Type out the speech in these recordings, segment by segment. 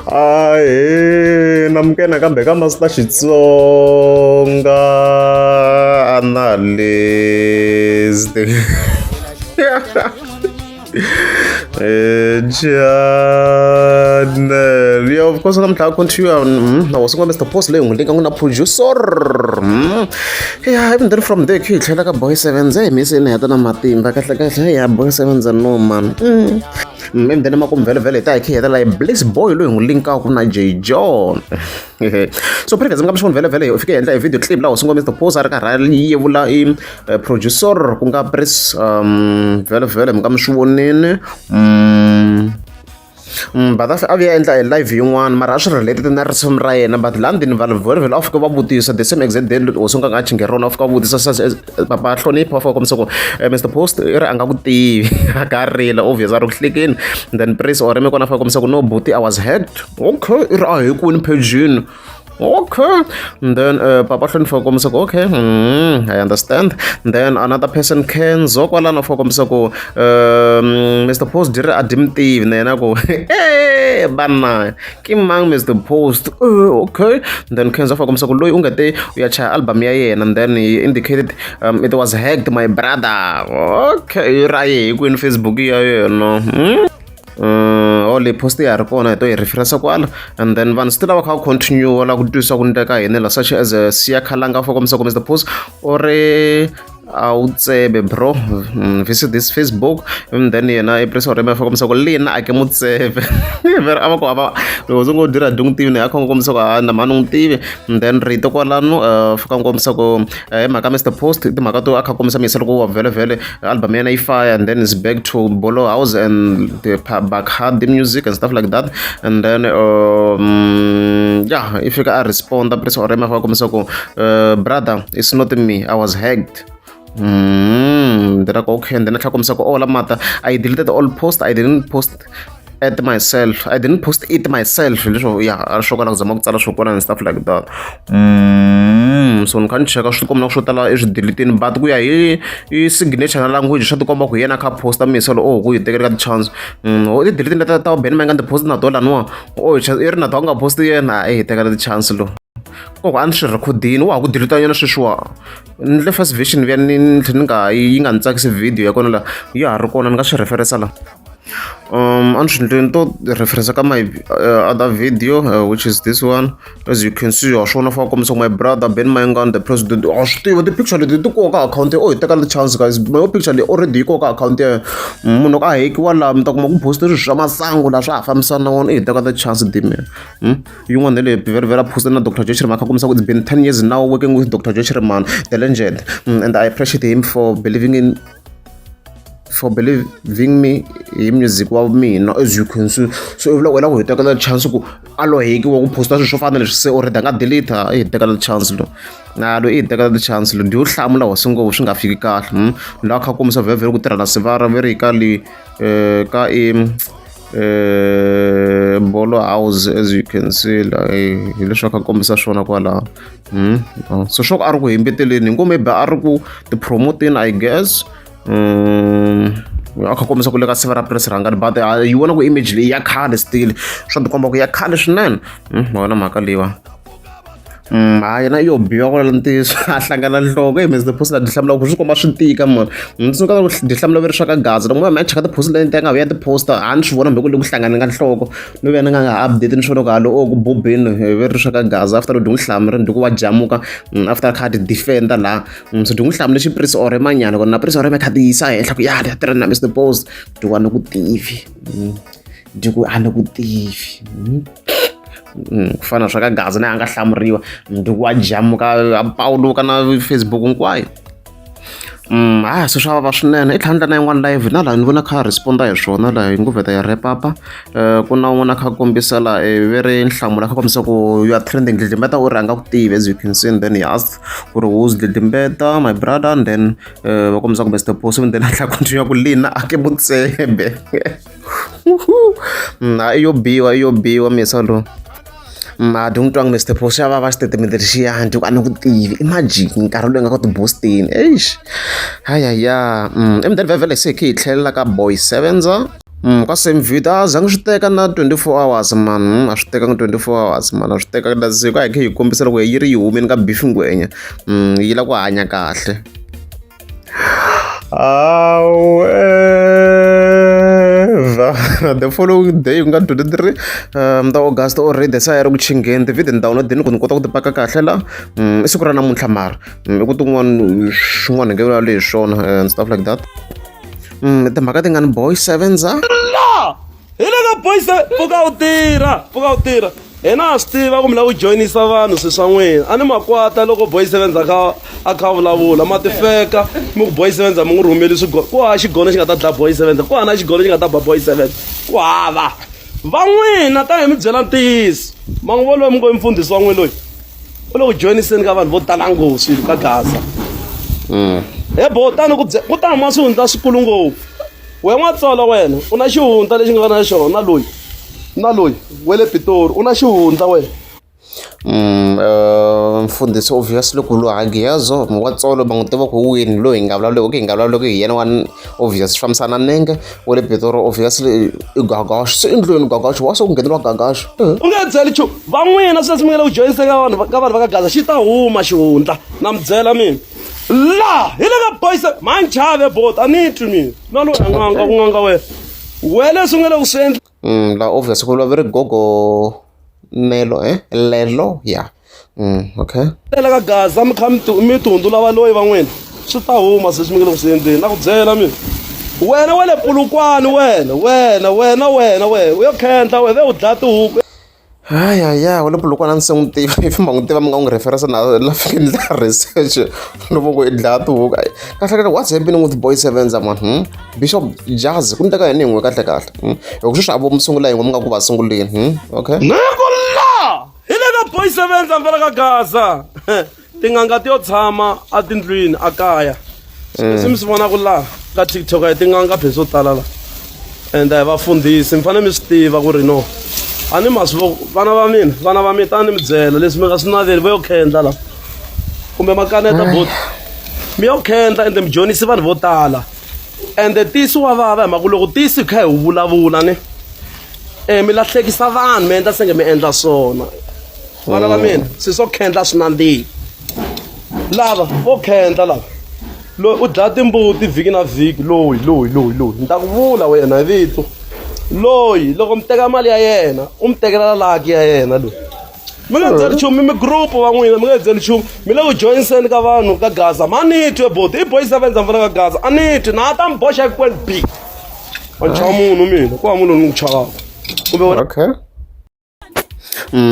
Ahe, namkena kambe ka Master Xitsonga analyst. Channel. Yeah, of course, I'm talking to you. I was going to post le nguleka nguna producer. Yeah, even then from there, kid, like a boy sevens, missing it na matimba. Yeah, boy sevens no man. Then I'm going to very like Bliss boy lo link out na J John. So previous I'm going to very if you get a video clip la usungo Mr. Post ara karali yevula producer kunga press very mkamshwonene but avia endla live yin'wana mara a swi related na risimu ra yena but landini vale afika va vutisa the same exact day usunga nga chingerona afika va vutisa va hlonipha va fika komisa ku Mr. Post i ri a nga ku tivi a ka rila obvious a ri ku hlekeni then press or me kona fika komisa ku no buti I was hacked okay i ri a hi kwini pagini. Okay, and then Papa Hlon for Komsako, okay, I understand. Then another person can Zokwalana for Komsako, Mr. Post dire adimti, then I go, hey, Banna, Kimang, Mr. Post, okay. Then Kenzo for Komsako, Ungate, we are child album, and then he indicated it was hacked, my brother. Okay, right, go in Facebook, no. Only post the article to a reference and then one still our continue or like do so such as a Sia Kalanga for Mr. Post or a I would say bro visit this Facebook and then I press or remember from Sokolina I can say Rozungo did a dung TV Akomsoka and the Manung TV and then Ritokolano from Komsoko Mr. Post the Magato Akakomsa Misako very album fire and then it's back to Bolo House and the back hard the music and stuff like that and then yeah if you can respond the press or remember from Komsoko brother it's not me I was hacked. Then I go okay, and then I come so all matter. I deleted all post. I didn't post it myself. I didn't post it myself. So yeah, I'll show you and stuff like that. So you can check out the is deleting, but we are signature language. Shut the combo. We are not post me. So oh, we take a chance. Oh, they deleting that. Ben man the post not all. No, oh, it's not talking post here. Nah, take a chance. Oh, answer could din wa ku dilita yana shishwa nle first vision vi ni thinga yi nga ntsakisi video ya kona la ya ri kona nga swi reference la answer to reference ka my other video which is this one as you can see shona fa komisa my brother Ben Mayengan the president the picture the ko ka account oh take the chance guys my picture already ko ka account munhu ka heki wala mta kuma ku post swa masangu la swa fambisana wona take the chance dim yin'wana le very post na Dr. Joshua Maka komisa it's been 10 years now working with Dr. Joshua man the legend and I appreciate him for believing me in music wa mina as you can see so if wena go teka the chance ku alo heki wa ku posta swo fana leswi se already nga delete teka the chance lo na lo teka the chance lo ndi u hlamula wasungo swi nga fiki kahle la kha komisa very ku tirha na Sevara very kali ka Bolo House as you can see la hileswa ka kombisa swona kwala so shoko a ri ku himbeteleni ngome ba a ri ku the promoting I guess akha komisa ku le ka Sevara press rangani but you wanna ku image leyi ya khale still swa ti komba ku ya khale swinene wona mhaka leyiwa hayi na yo biwa kwala ntiso a hlangana nhloko Mr. Post la dihlamula ku swi komba swi tika mona ndzi nga ku dihlamula veri swa ka gaza loko ma cheka ti post leti nga ya ti poster a ni swi vona mbe ku le ku hlangana nga nhloko no ve ni nga update ni swona ku halo ku bobeni veri swa ka gaza after do nhlamuri ndi ku wa jamuka after card defender la so do nhlamule xi press or manyana ku na press or me khadi yisa henhla ku ya tirha na Mr. Post ndi wana ku tivi ndi ku ana ku tivi kufana swa ka gaza na anga hlamuriwa ndi wa jamuka Paulo kana Facebook hinkwayo so swa va swinene i tlhandla na yin'wana live na laha ni vona kha responda hi swona laha hi ngo vheta ya rap up ku na un'wana kha kombisa la very nhlamula kha kombisa ku you are trending Dledimbeta u rhanga ku tiva as you can see and then he asked ku ri who's Dledimbeta my brother and then va kombisa ku Mr. Post and then a tlha continue ku lina ake mutsembe iyo biwa misa lo don't wrong Mr. Post ya va statement lexiya ndi ku a ni ku tivi imagine nkarhi loyi nga ku ti boostini eish hayaya then vhele se khi hi tlhelela ka Boy Sevenza Ka same video a zangi swi teka na 24 hours man, a swi tekanga 24 hours man, a swi tekanga na siku a hi kha hi kombisa loko yi ri yi humeni ka beef ngwenya yi la ku hanya kahle. The following day ku nga 23 ta August already se a yi ri ku chingeni ti-video ni downloadini ku ni kota ku ti paka kahle la i siku ra namuntlha mara i ku tin'wana swin'wana hi nge vulavuli hi swona and stuff like that. Timhaka ti nga ni boy sevens a hi le ka boys pfuka u tirha hina a swi tiva ku mi lava ku joyinisa vanhu swi swa n'wina a ni makwata loko boy sevens a kha vulavula ma ti feka mi ku boy sevens mi n'wi rhumeli swigono ku hava xigono xi nga ta dlaya boy sevens ku hava na xigono xi nga ta ba boy sevens ku hava va n'wina ta hi mi byela ntiyiso ma n'wi vo loyi mi ngo i mfundhisi wa n'wina loyi u le ku joyiniseni ka vanhu vo tala ngopfu ka Gaza he botani ku ta huma swihundla swikulu ngopfu wena n'watsolo wena u na xihundla lexi nga na xona na loyi we le Pitori u na xihundla wena. Mfundhisi obviously ku luhagi yazo N'watsolo va n'wi tiva ku wini loyi hi nga vulavuleki hi yena one obvious swi fambisana nenge wa le Pitori obviously i Gagash se endlweni Gagash wa se ku ngheneriwa Gagash u nge byeli nchumu va n'wina sweswi mi nga le ku joyinisa ka vanhu va ka Gaza xi ta huma xihundla na mi byela mina la hi le ka boys ma ni chave bot a ni twi mina na loyi a nganga ku nganga we leswi u nga le ku swi endla la obviously ku vulavuri gogo Nelo Lelo ya okay tela ka Gaza mi kha mi tihundula va loyi va n'wina swi ta huma sweswi mi nga le ku swi endleni na ku byela mina wena wa le Pulukwani wena u yo khendla we ve u dlaya tihuku ya wa le Pulukwani a ni se n'wi tiva if ma n'wi tiva mi nga n'wi referensa na la fika ni la research no vo ku i dlaya tihuku kahle what's happening with boy sevens man Bishop Jazz ku ni teka yini yin'we kahle loko sweswi a vo mi sungula yin'we mi nga ku va sunguleni okay hi le ka boy sevens mfana ka Gaza tin'anga ti yo tshama a tindlwini a kaya swi mi swi vona ku laha ka TikTok a hi tin'anga phe swo tala la and a hi vafundhisi mi fanele mi swi tiva ku ri no a ni maswi vana va mina ta ni mi byela leswi mi nga swi naveli vo yo khendla la kumbe makaneta bot mi yo khendla ende mi joyinisi vanhu vo tala ende tisi wa vava hi mhaka loko tisi kha hi vulavula ni mi lahlekisa vanhu mi endla senge mi endla swona vana va mina swi swo khendla swi nandzihi lava vo khendla lava loyi u dlaya timbuti vhiki na vhiki loyi ni ta ku vula wena hi vito loyi loko mi teka mali ya yena u mi tekela laki ya yena loyi mi nga byeli nchumu mi group va n'wina mi nga byeli nchumu mi le ku joyiniseni ka vanhu ka Gaza ma ni twi boti i boy sevens mfana ka Gaza a ni twi na ta mi boxa ekwini b a ni chava munhu mina ku va munhu ni n'wi chavaka kumbe okay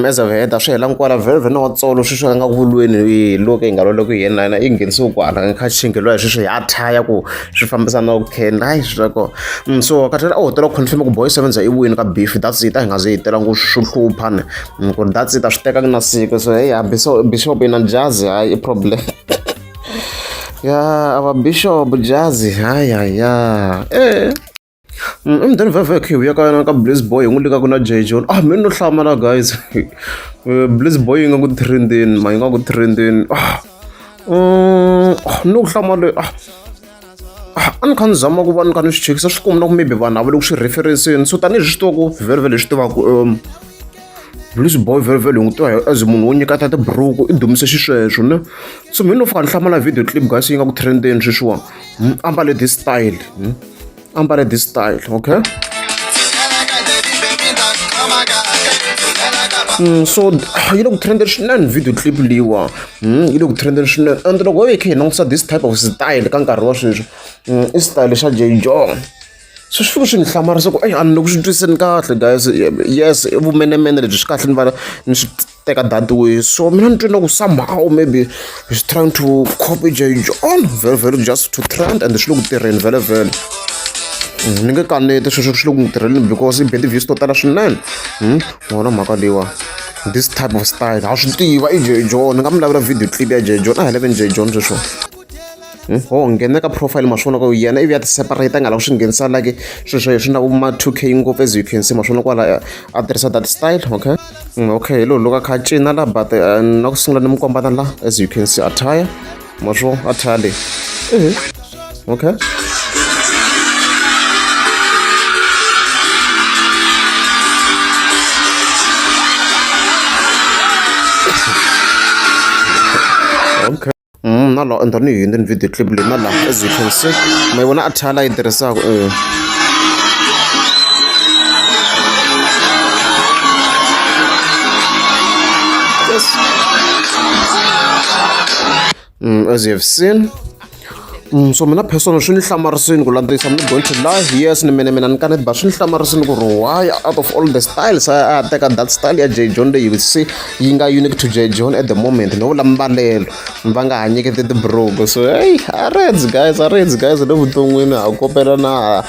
as a vheta swi hela kwala vhele na N'watsolo sweswi a nga ku vulweni loko hi nga loloki hi yena na i nghenisiwe kwala kha xingeliwa hi sweswi hi ya thaya ku swi fambisana na ku khendla hayi swi ko so kathlela a hotela ku confirm ku boy sevens i wini ka beef that's it a hi nga ze hi tela ku swi hlupha ni ku that's it a swi tekanga na siku so hey Bishop na Jazz hayi i problem ya ava Bishop Jazz ya emdeni veve khe uya ka Bliss Boy n'wi lika ku na J John mini no hlamala guys Bliss Boy yi nga ku trending ma yi nga ku trending no ku hlamala a ni kha ni zama ku va ni kha ni swi chekisa swi kuma na ku maybe vanhu a va le ku swi referenceni so tanihi swi tiva ku vhele swi tivaka Bliss Boy vhele n'wi tiva as munhu wo nyika ta tiburuku i dumise xisweswo ne so mini no fika ni hlamala video clip guys yi nga ku trending sweswiwa ambale this style ambale this style okay so yi le ku trending swinene video clip liwa yi le ku trending swinene and loko hi kha hi langutisa this type of style ka nkarhi wa sweswi i style xa J John so swi fika swi ni hlamarisa ku a ni le ku swi twiseni kahle guys yes i vumenemene lebyi swi kahle ni swi teka that way so mina ni twina ku somehow maybe he's trying to copy J John very just to trend and swi le ku tirheni vele ni nge kaneti sweswo swi le ku n'wi tirheleni because i beti views to tala swinene wona mhaka leyiwa this type of style a swi tiva i J John ni nga mi lavela video clip ya J John a hi laveni J John sweswo nghene ka profile ma swi vona ku yena ivi ya ti-separate a nga lava ku swi nghenisa like sweswo swi na vo ma 2K ngopfu as you can see ma swi vona kwala a tirhisa that style okay okay loko a kha a cina la but na ku sungula ni mi kombana la as you can see attire ma swo attire leyi okay na laha endla ni yini video clip leyi na laha as you can see ma yi vona athala yi tirhisaka yes. As you have seen so mina personal swi ni hlamarisini ku landzisa I'm not going to lie yes ni mina ni kaneti ba swi ni hlamarisini ku ri why out of all the styles a teka that style ya J John leyi you will see yi nga unique to J John at the moment no vula mbalelo va nga ha nyiketi tibrogo so hey areds guys le vuton'wini ha kopela na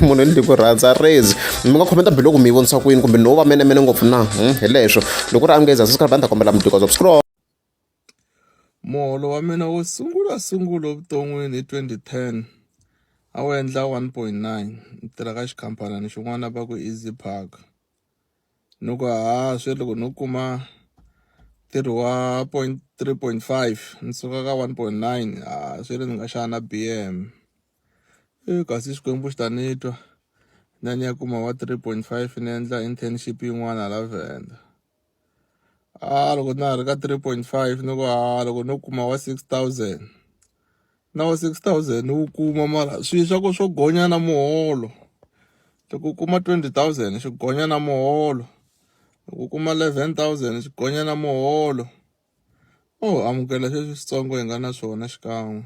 munhu ni ku rhandza areds mi nga khomenta below ku mi vonisa ku yini kumbe no va mene ngopfu na hi leswo loko ri amngeza subscribe ta kombela mi because of scroll. Muholo wa mina wo sungula vuton'wini hi 2010 a wu endla 1.9 ni tirha ka xikhampanani xin'wana va ku Easy Park ni ku swi loko no kuma ntirho wa 3.5 ni suka ka 1.9 swi ri ni nga xana BM kasi Xikwembu xi ta ni twa ni ya kuma wa 3.5 ni endla internship yin'wana la Venda loko na ha ri ka 3.5 ni ku loko no kuma wa 6,000 na wa 6,000 ni wu kuma mara swi swa ku swo gonya na muholo loko u kuma 20,000 xi gonya na muholo loko u kuma 11,000 xi gonya na muholo amukela sweswi switsongo hi nga na swona xikan'we.